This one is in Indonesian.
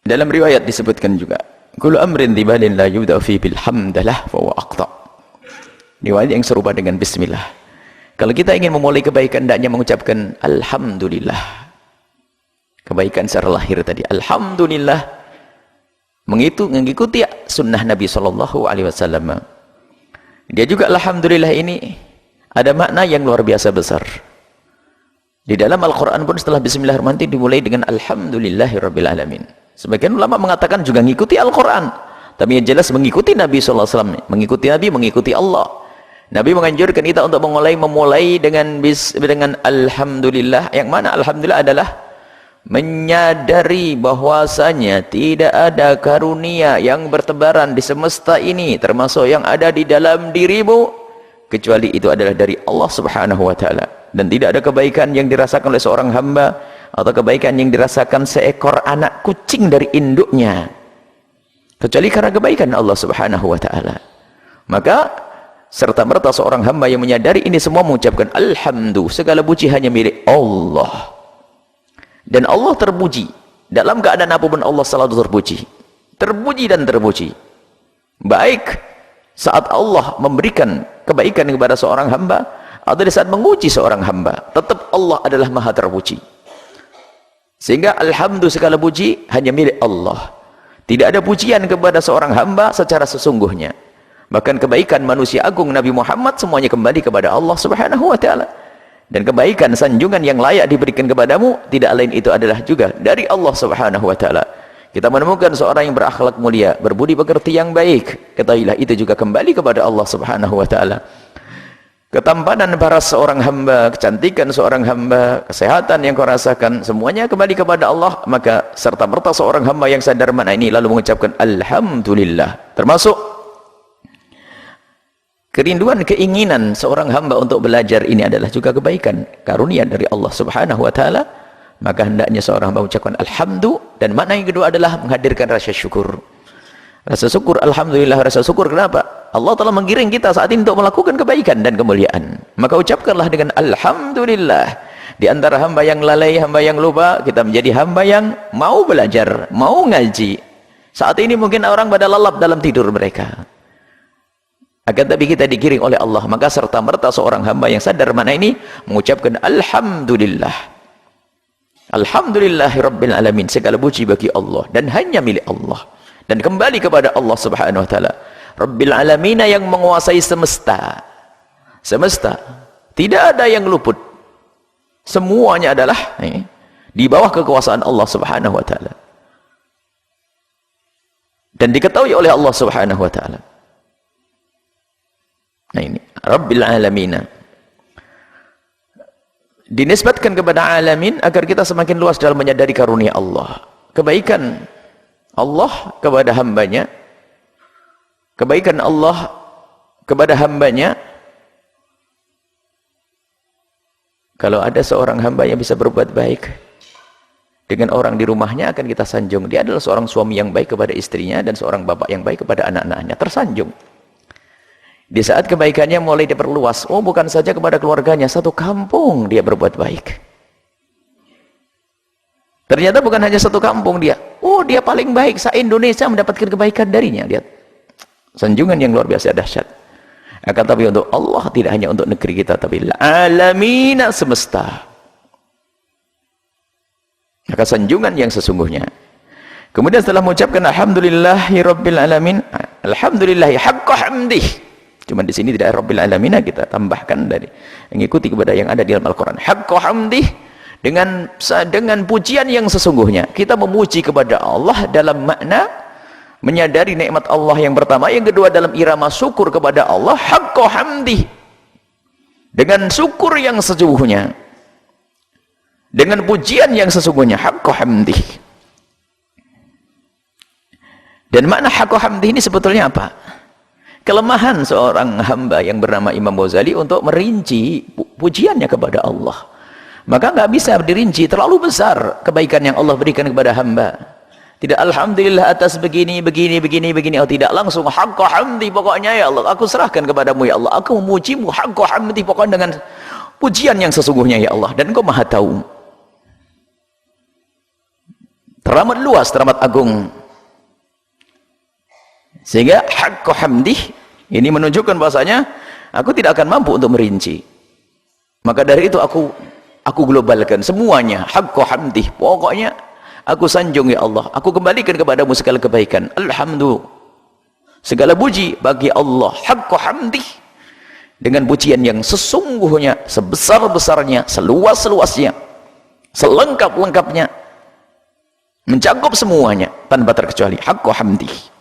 Dalam riwayat disebutkan juga, kullu amrin dibalin la yubda fi bil hamdalah fa huwa aqta. Riwayat yang serupa dengan bismillah. Kalau kita ingin memulai kebaikan, hendaknya mengucapkan alhamdulillah. Kebaikan secara lahir tadi, alhamdulillah, mengikuti sunnah Nabi SAW. Dia juga alhamdulillah ini ada makna yang luar biasa besar. Di dalam Al-Quran pun setelah bismillahirrahmanirrahim dimulai dengan alhamdulillahirrabbilalamin. Sebagian ulama mengatakan juga mengikuti Al-Quran, tapi yang jelas mengikuti Nabi SAW. Mengikuti Nabi, mengikuti Allah. Nabi menganjurkan kita untuk memulai dengan alhamdulillah, yang mana alhamdulillah adalah menyadari bahwasanya tidak ada karunia yang bertebaran di semesta ini, termasuk yang ada di dalam dirimu, kecuali itu adalah dari Allah Subhanahu wa ta'ala. Dan tidak ada kebaikan yang dirasakan oleh seorang hamba atau kebaikan yang dirasakan seekor anak kucing dari induknya kecuali karena kebaikan Allah Subhanahu wa ta'ala. Maka serta merta seorang hamba yang menyadari ini semua mengucapkan alhamdulillah, segala puji hanya milik Allah. Dan Allah terpuji dalam keadaan apapun, Allah selalu terpuji dan terpuji, baik saat Allah memberikan kebaikan kepada seorang hamba atau di saat menguji seorang hamba, tetap Allah adalah maha terpuji. Sehingga alhamdulillah, segala puji hanya milik Allah. Tidak ada pujian kepada seorang hamba secara sesungguhnya. Bahkan kebaikan manusia agung Nabi Muhammad semuanya kembali kepada Allah Subhanahu wa ta'ala. Dan kebaikan sanjungan yang layak diberikan kepadamu tidak lain itu adalah juga dari Allah Subhanahu wa ta'ala. Kita menemukan seorang yang berakhlak mulia, berbudi pekerti yang baik, ketahuilah itu juga kembali kepada Allah Subhanahu wa ta'ala. Ketampanan para seorang hamba, kecantikan seorang hamba, kesehatan yang kau rasakan, semuanya kembali kepada Allah. Maka serta merta seorang hamba yang sadar mana ini lalu mengucapkan alhamdulillah, termasuk kerinduan, keinginan seorang hamba untuk belajar ini adalah juga kebaikan, karunia dari Allah Subhanahu wa ta'ala. Maka hendaknya seorang hamba mengucapkan alhamdulillah. Dan makna yang kedua adalah menghadirkan rasa syukur. Rasa syukur, alhamdulillah, rasa syukur. Kenapa? Allah telah menggiring kita saat ini untuk melakukan kebaikan dan kemuliaan. Maka ucapkanlah dengan alhamdulillah. Di antara hamba yang lalai, hamba yang lupa, kita menjadi hamba yang mau belajar, mau ngaji. Saat ini mungkin orang pada lalap dalam tidur mereka, akan tapi kita digiring oleh Allah. Maka serta merta seorang hamba yang sadar mana ini mengucapkan alhamdulillah, alhamdulillahirabbil alamin, segala puji bagi Allah dan hanya milik Allah, dan kembali kepada Allah Subhanahu wa ta'ala. Rabbil alamin, yang menguasai semesta. Tidak ada yang luput, semuanya adalah di bawah kekuasaan Allah Subhanahu wa ta'ala, dan diketahui oleh Allah Subhanahu wa ta'ala. Nah ini Rabbil Alamin, dinisbatkan kepada alamin agar kita semakin luas dalam menyadari karunia Allah, kebaikan Allah kepada hambanya, kebaikan Allah kepada hambanya. Kalau ada seorang hamba yang bisa berbuat baik dengan orang di rumahnya, akan kita sanjung. Dia adalah seorang suami yang baik kepada istrinya dan seorang bapak yang baik kepada anak-anaknya, tersanjung. Di saat kebaikannya mulai diperluas, bukan saja kepada keluarganya, satu kampung dia berbuat baik. Ternyata bukan hanya satu kampung dia paling baik, se-Indonesia mendapatkan kebaikan darinya. Lihat, sanjungan yang luar biasa dahsyat. Akan tapi untuk Allah, tidak hanya untuk negeri kita, tapi alamina, semesta. Maka sanjungan yang sesungguhnya. Kemudian setelah mengucapkan alhamdulillahirabbil alamin, alhamdulillahi haqqa hamdih. Cuma di sini tidak Rabbil Alamin, kita tambahkan dari mengikuti kepada yang ada di dalam Al-Quran. Haqqa hamdih, dengan pujian yang sesungguhnya. Kita memuji kepada Allah dalam makna menyadari nikmat Allah yang pertama, yang kedua dalam irama syukur kepada Allah. Haqqa hamdih, dengan syukur yang sesungguhnya, dengan pujian yang sesungguhnya. Haqqa hamdih. Dan makna haqqa hamdih ini sebetulnya apa? Kelemahan seorang hamba yang bernama Imam Ghazali untuk merinci pujiannya kepada Allah. Maka nggak bisa dirinci, terlalu besar kebaikan yang Allah berikan kepada hamba. Tidak alhamdulillah atas begini. Oh tidak, langsung haqqa hamdi, pokoknya ya Allah, aku serahkan kepadamu ya Allah, aku memujimu haqqa hamdi, pokoknya dengan pujian yang sesungguhnya ya Allah, dan Engkau maha tahu. teramat luas, teramat agung. Sehingga haqqo hamdih ini menunjukkan bahasanya aku tidak akan mampu untuk merinci. Maka dari itu aku globalkan semuanya, haqqo hamdih. Pokoknya aku sanjung ya Allah, aku kembalikan kepadamu segala kebaikan. Alhamdulillah, segala puji bagi Allah, haqqo hamdih, dengan pujian yang sesungguhnya, sebesar-besarnya, seluas-luasnya, selengkap-lengkapnya, mencakup semuanya tanpa terkecuali. Haqqo hamdih.